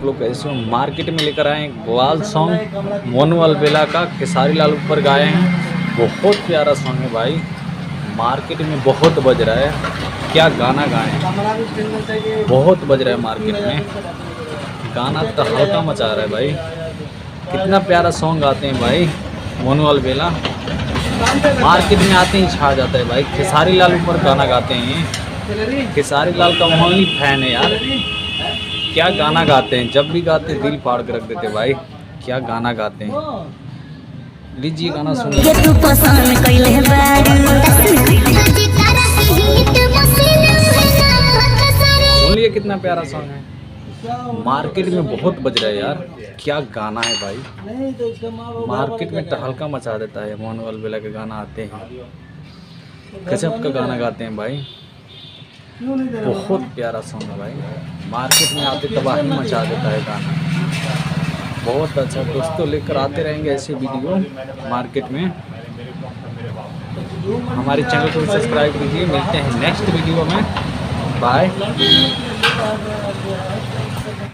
आप लोग कैसे हो। मार्केट में लेकर आए एक बवाल सॉन्ग मोनू अलबेला का, खेसारी लाल ऊपर गाए हैं। बहुत प्यारा सॉन्ग है भाई, मार्केट में बहुत बज रहा है। क्या गाना गाए हैं, बहुत बज रहा है मार्केट में। गाना तो हल्का मचा रहा है भाई। कितना प्यारा सॉन्ग गाते हैं भाई मोनू अलबेला। मार्केट में आते ही छा जाता है भाई। खेसारी लाल ऊपर गाना गाते हैं। खेसारी लाल का ओनली फैन है यार। क्या गाना गाते हैं, जब भी गाते दिल फाड़ के रख देते भाई। क्या गाना गाते हैं, लीजिए गाना सुनिए। सुन लिए कितना प्यारा सॉन्ग है। मार्केट में बहुत बज रहा है यार। क्या गाना है भाई, मार्केट में तहलका मचा देता है। मोनू अलबेला के गाना आते हैं, गजब का गाना गाते हैं भाई। बहुत प्यारा सॉन्ग है भाई, मार्केट में आते तबाही मचा देता है गाना। बहुत अच्छा दोस्तों, लेकर आते रहेंगे ऐसे वीडियो मार्केट में। हमारे चैनल को सब्सक्राइब कीजिए। मिलते हैं नेक्स्ट वीडियो में, बाय।